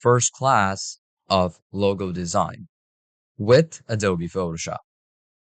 first class of logo design with Adobe Photoshop.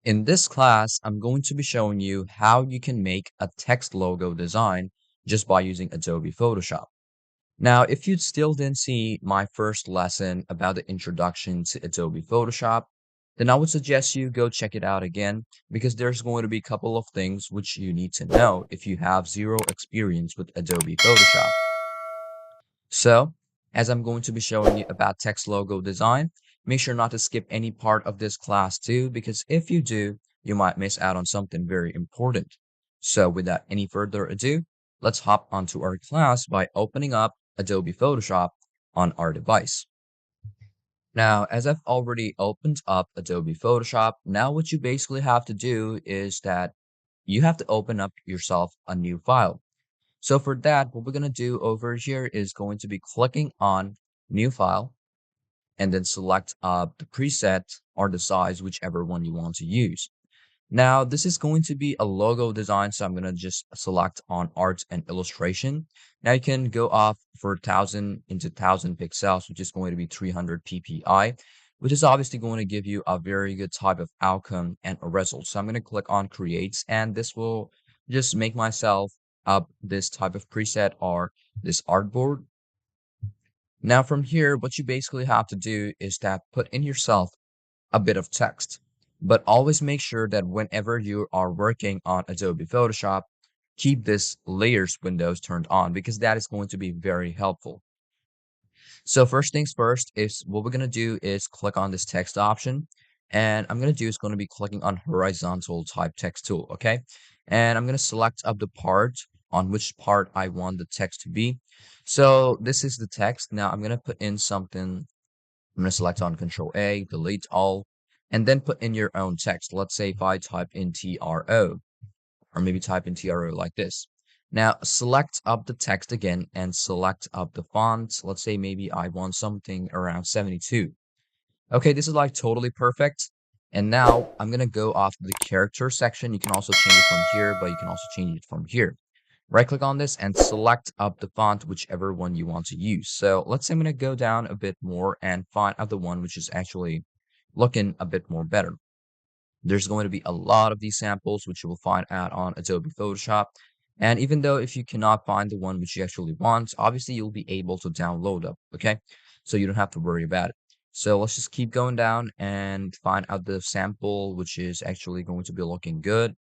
In this class, I'm going to be showing you how you can make a text logo design just by using Adobe Photoshop. Now, if you still didn't see my first lesson about the introduction to Adobe Photoshop, then I would suggest you go check it out again because there's going to be a couple of things which you need to know if you have zero experience with Adobe Photoshop. So, as I'm going to be showing you about text logo design, make sure not to skip any part of this class too, because if you do, you might miss out on something very important. So without any further ado, let's hop onto our class by opening up Adobe Photoshop on our device. Now, as I've already opened up Adobe Photoshop, now what you basically have to do is that you have to open up yourself a new file. So for that, what we're going to do over here is going to be clicking on New File and then select the preset or the size, whichever one you want to use. Now, this is going to be a logo design, so I'm going to just select on Art and Illustration. Now you can go off for 1000 into 1000 pixels, which is going to be 300 ppi, which is obviously going to give you a very good type of outcome and a result. So I'm going to click on Create, and this will just make myself up this type of preset or this artboard. Now from here, what you basically have to do is that put in yourself a bit of text, but always make sure that whenever you are working on Adobe Photoshop, keep this layers windows turned on because that is going to be very helpful. So first things first is what we're going to do is click on this text option, and I'm going to do is going to be clicking on horizontal type text tool. Okay. And I'm going to select up the part on which part I want the text to be. So this is the text. Now I'm going to put in something. I'm going to select on Control A, delete all, and then put in your own text. Let's say if I type in TRO, or maybe type in TRO like this. Now select up the text again and select up the font. Let's say maybe I want something around 72. Okay, this is like totally perfect. And now I'm gonna go off the character section. You can also change it from here, but you can also change it from here. Right click on this and select up the font, whichever one you want to use. So let's say I'm gonna go down a bit more and find out the one which is actually looking a bit more better. There's going to be a lot of these samples, which you will find out on Adobe Photoshop. And even though if you cannot find the one which you actually want, obviously you'll be able to download them, okay? So you don't have to worry about it. So let's just keep going down and find out the sample, which is actually going to be looking good.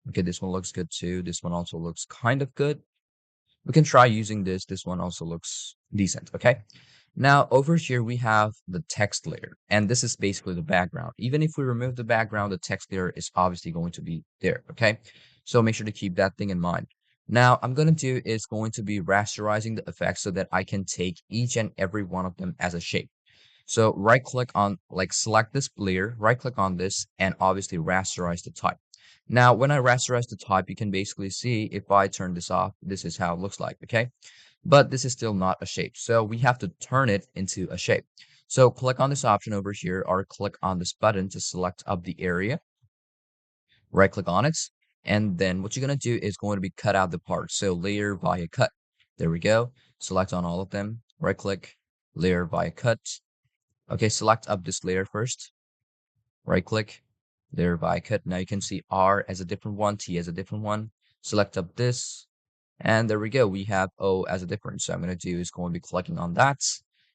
Okay, this one looks good too. This one also looks kind of good. We can try using this. This one also looks decent, okay? Now over here we have the text layer, and this is basically the background. Even if we remove the background, the text layer is obviously going to be there, okay? So make sure to keep that thing in mind. Now I'm going to do is going to be rasterizing the effects so that I can take each and every one of them as a shape. So right click on, like select this layer, right click on this, and obviously rasterize the type. Now, when I rasterize the type, you can basically see if I turn this off, this is how it looks like, okay? But this is still not a shape. So we have to turn it into a shape. So click on this option over here or click on this button to select up the area. Right click on it. And then what you're going to do is going to be cut out the part. So layer via cut. There we go. Select on all of them. Right click, layer via cut. Okay, select up this layer first. Right click, layer via cut. Now you can see R as a different one, T as a different one. Select up this. And there we go. We have O as a difference. So I'm going to do is going to be clicking on that.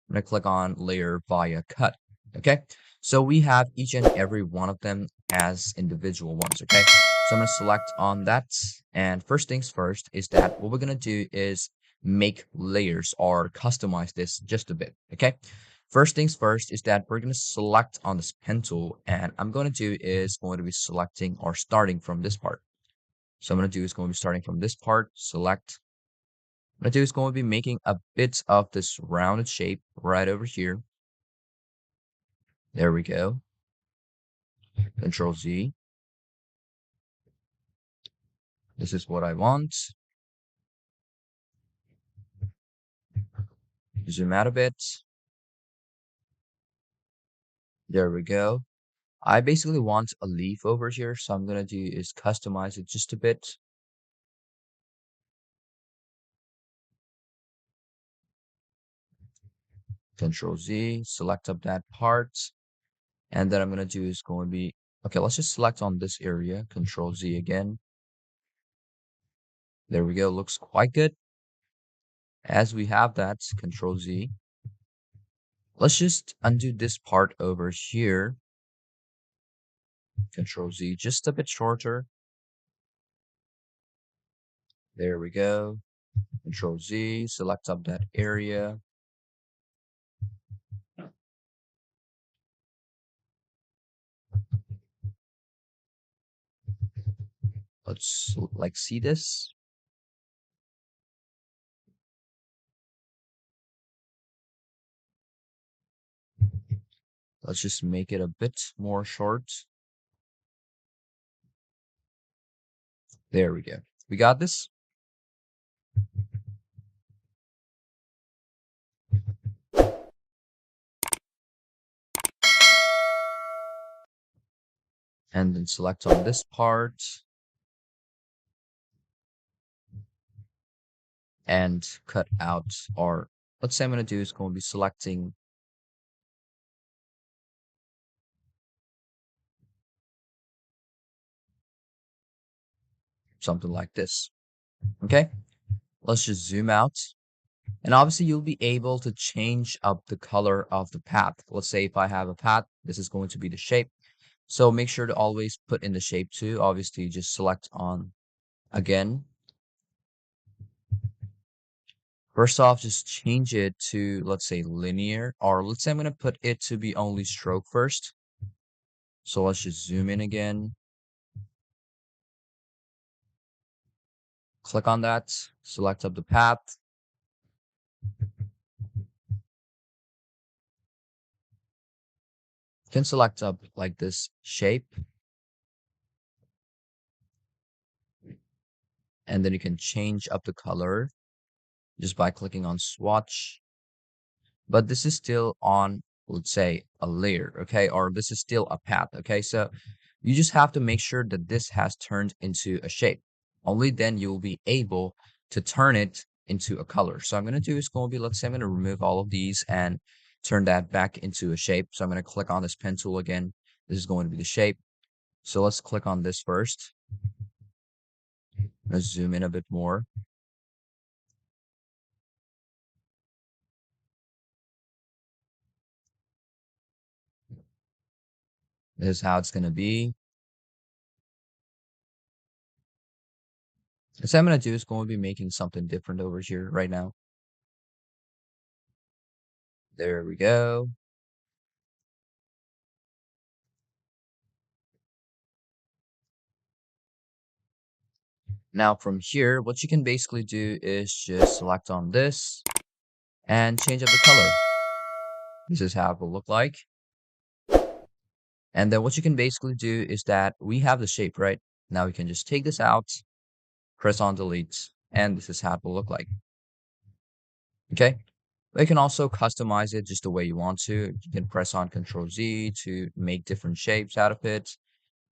I'm going to click on layer via cut. Okay. So we have each and every one of them as individual ones. Okay. So I'm going to select on that. And first things first is that what we're going to do is make layers or customize this just a bit. Okay. First things first is that we're going to select on this pen tool, and I'm going to do is going to be selecting or starting from this part. So I'm going to do is going to be starting from this part, select. What I'm going to do is going to be making a bit of this rounded shape right over here. There we go. Control Z. This is what I want. Zoom out a bit. There we go. I basically want a leaf over here, so I'm going to do is customize it just a bit. Control Z, select up that part. And then I'm going to do is going to be, okay, let's just select on this area, Control Z again. There we go, looks quite good. As we have that, Control Z. Let's just undo this part over here. Control Z, just a bit shorter. There we go. Control Z, select up that area. Let's like see this. Let's just make it a bit more short. There we go. We got this. And then select on this part. And cut out, or let's say I'm going to do is going to be selecting something like this. Okay, let's just zoom out. And obviously you'll be able to change up the color of the path. Let's say if I have a path, this is going to be the shape. So make sure to always put in the shape too. Obviously just select on again. First off, just change it to, let's say, linear, or let's say I'm going to put it to be only stroke first. So let's just zoom in again. Click on that, select up the path. You can select up like this shape. And then you can change up the color just by clicking on swatch. But this is still on, let's say, a layer, okay? Or this is still a path, okay? So you just have to make sure that this has turned into a shape. Only then you'll be able to turn it into a color. So I'm going to do is going to be, let's say I'm going to remove all of these and turn that back into a shape. So I'm going to click on this pen tool again. This is going to be the shape. So let's click on this first. Let's zoom in a bit more. This is how it's going to be. So I'm going to do is going to be making something different over here right now. There we go. Now from here, what you can basically do is just select on this and change up the color. This is how it will look like. And then what you can basically do is that we have the shape, right? Now we can just take this out, press on delete, and this is how it will look like. Okay. But you can also customize it just the way you want to. You can press on Control Z to make different shapes out of it.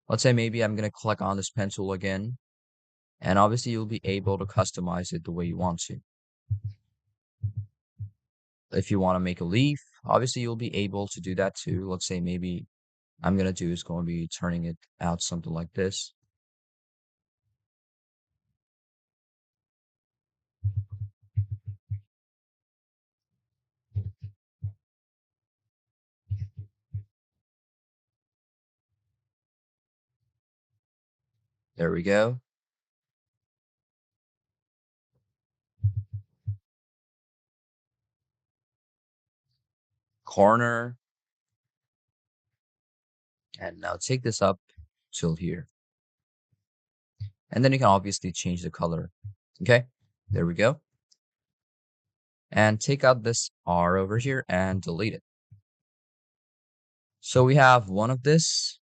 Let's say maybe I'm going to click on this pen tool again. And obviously you'll be able to customize it the way you want to. If you want to make a leaf, obviously you'll be able to do that too. Let's say maybe I'm going to do is going to be turning it out something like this. There we go. Corner. And now take this up till here. And then you can obviously change the color. Okay, there we go. And take out this R over here and delete it. So we have one of this.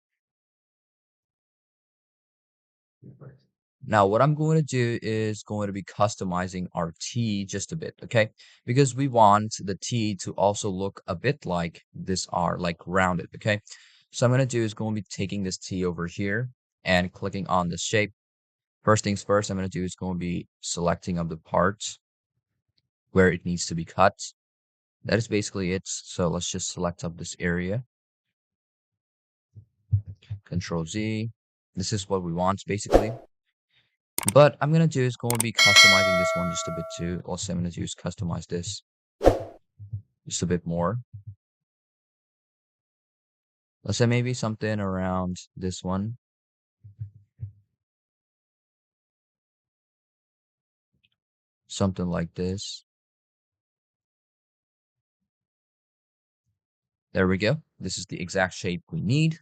Now, what I'm going to do is going to be customizing our T just a bit, okay? Because we want the T to also look a bit like this R, like rounded, okay? So I'm going to do is going to be taking this T over here and clicking on the shape. First things first, I'm going to do is going to be selecting of the parts where it needs to be cut. That is basically it. So let's just select up this area, Control Z. This is what we want basically. But I'm gonna do is going to be customizing this one just a bit too. Also, I'm gonna do is customize this just a bit more. Let's say maybe something around this one. Something like this. There we go. This is the exact shape we need.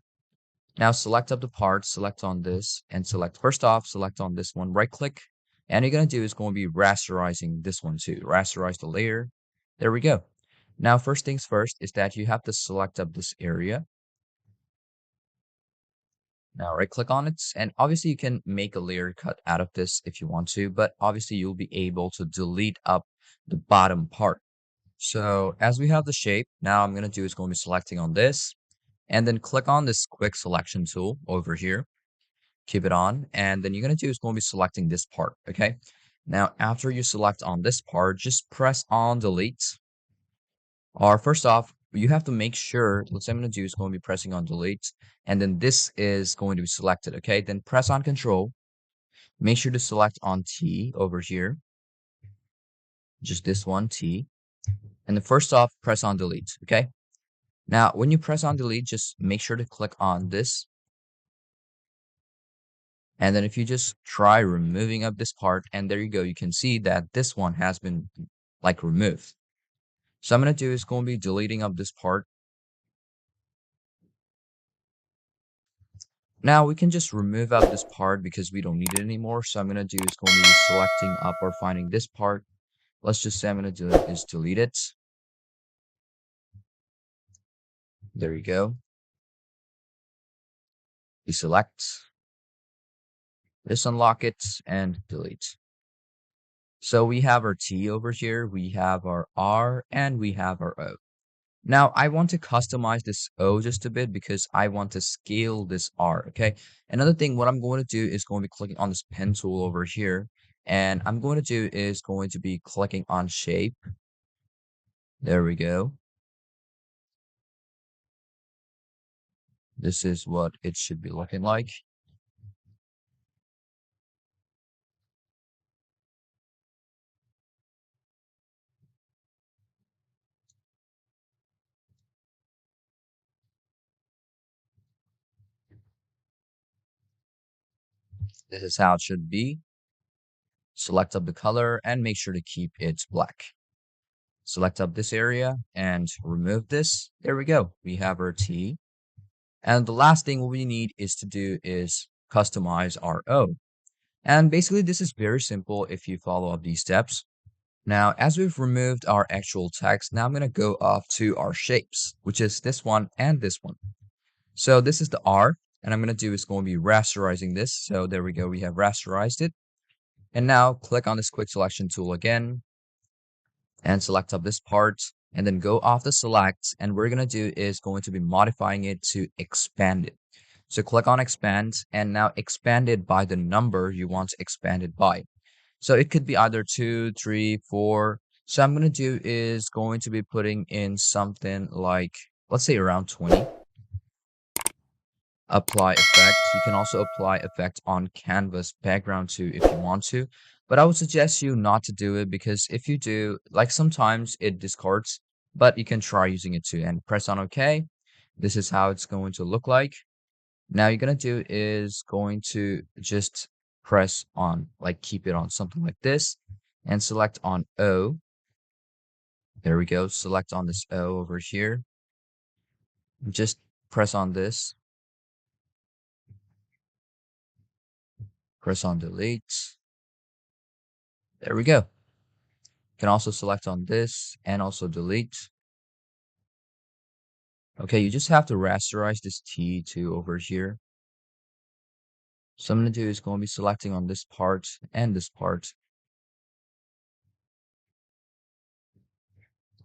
Now select up the part, select on this, and select first off, select on this one, right click. And you're gonna do is going to be rasterizing this one too. Rasterize the layer. There we go. Now first things first is that you have to select up this area. Now right click on it, and obviously you can make a layer cut out of this if you want to, but obviously you'll be able to delete up the bottom part. So as we have the shape, now I'm gonna do is going to be selecting on this, and then click on this quick selection tool over here. Keep it on, and then you're gonna do is going to be selecting this part. Okay. Now after you select on this part, just press on delete. Or first off, you have to make sure, what I'm going to do is going to be pressing on delete, and then this is going to be selected, okay? Then press on control, make sure to select on T over here, just this one, T, and then first off, press on delete, okay? Now, when you press on delete, just make sure to click on this, and then if you just try removing up this part, and there you go, you can see that this one has been like removed. So I'm going to do is going to be deleting up this part. Now we can just remove out this part because we don't need it anymore. So I'm going to do is going to be selecting up or finding this part. Let's just say I'm going to do is delete it. There you go. We select this, unlock it, and delete. So we have our T over here, we have our R, and we have our O. Now I want to customize this O just a bit because I want to scale this R, okay? Another thing, what I'm going to do is going to be clicking on this pen tool over here, and I'm going to do is going to be clicking on shape. There we go. This is what it should be looking like. This is how it should be. Select up the color and make sure to keep it black. Select up this area and remove this. There we go. We have our T. And the last thing we need is to do is customize our O. And basically this is very simple if you follow up these steps. Now, as we've removed our actual text, now I'm going to go off to our shapes, which is this one and this one. So this is the R, and I'm going to do is going to be rasterizing this. So there we go. We have rasterized it. And now click on this quick selection tool again and select up this part and then go off the select. And we're going to do is going to be modifying it to expand it. So click on expand and now expand it by the number you want to expand it by. So it could be either 2, 3, 4. So I'm going to do is going to be putting in something like, let's say around 20. Apply effect. You can also apply effect on canvas background too if you want to, but I would suggest you not to do it because if you do, like sometimes it discards, but you can try using it too and press on OK. This is how it's going to look like. Now you're going to do is going to just press on, like keep it on something like this and select on O. There we go. Select on this O over here. Just press on this. Press on delete. There we go. You can also select on this and also delete. Okay, you just have to rasterize this T2 over here. So I'm going to do is going to be selecting on this part and this part.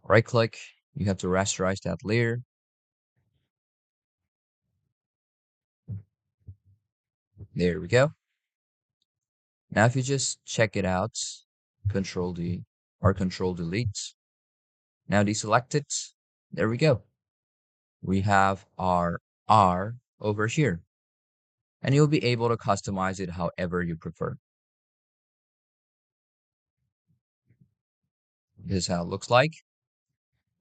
Right click, you have to rasterize that layer. There we go. Now if you just check it out, Control D or Control Delete. Now deselect it. There we go. We have our R over here, and you'll be able to customize it however you prefer. This is how it looks like.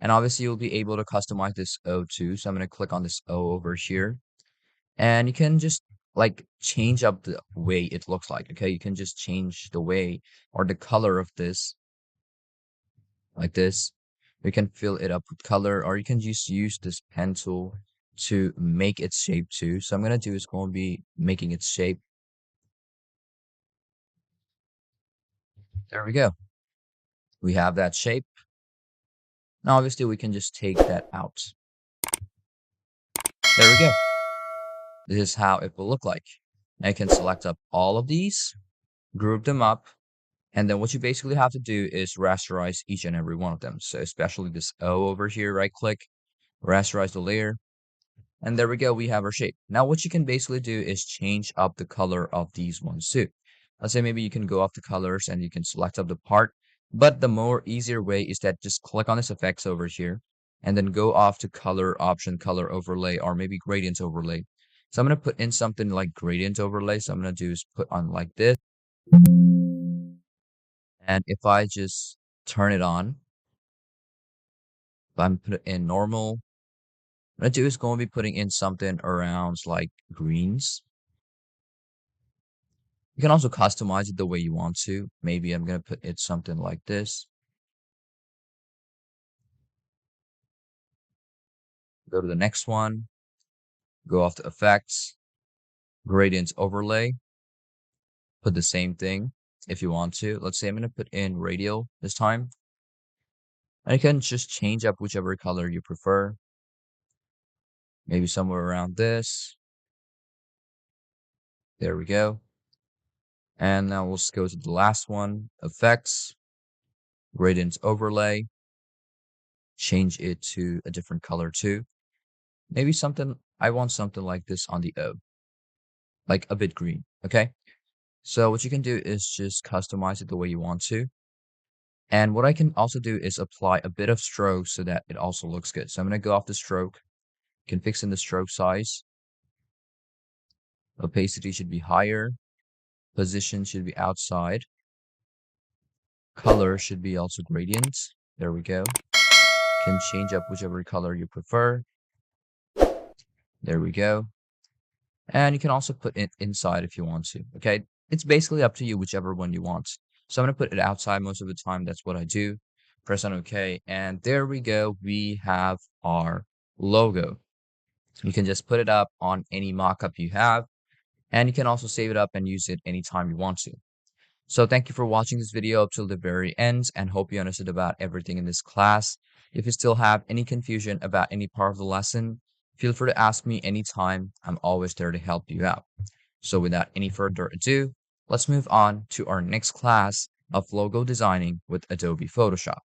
And obviously you'll be able to customize this O too. So I'm going to click on this O over here, and you can just like change up the way it looks like. Okay. You can just change the way or the color of this like this. You can fill it up with color, or you can just use this pen tool to make its shape too. So I'm going to do is going to be making its shape. There we go. We have that shape. Now, obviously, we can just take that out. There we go. This is how it will look like. Now you can select up all of these, group them up, and then what you basically have to do is rasterize each and every one of them. So especially this O over here, right click, rasterize the layer, and there we go, we have our shape. Now what you can basically do is change up the color of these ones too. Let's say maybe you can go off the colors and you can select up the part, but the more easier way is that just click on this effects over here and then go off to color option, color overlay, or maybe gradient overlay. So I'm going to put in something like gradient overlay. So I'm going to do is put on like this. And if I just turn it on, if I'm put it in normal, what I do is going to be putting in something around like greens. You can also customize it the way you want to. Maybe I'm going to put it something like this. Go to the next one, go off to effects, gradient overlay, put the same thing if you want to. Let's say I'm going to put in radial this time. And you can just change up whichever color you prefer. Maybe somewhere around this. There we go. And now we'll just go to the last one, effects, gradient overlay, change it to a different color too. Maybe something, I want something like this on the O, like a bit green, okay? So what you can do is just customize it the way you want to. And what I can also do is apply a bit of stroke so that it also looks good. So I'm going to go off the stroke, can fix in the stroke size. Opacity should be higher. Position should be outside. Color should be also gradient. There we go. Can change up whichever color you prefer. There we go. And you can also put it inside if you want to, okay? It's basically up to you, whichever one you want. So I'm going to put it outside most of the time. That's what I do. Press on OK. And there we go. We have our logo. You can just put it up on any mockup you have. And you can also save it up and use it anytime you want to. So thank you for watching this video up till the very end and hope you understood about everything in this class. If you still have any confusion about any part of the lesson, feel free to ask me anytime. I'm always there to help you out. So without any further ado, let's move on to our next class of logo designing with Adobe Photoshop.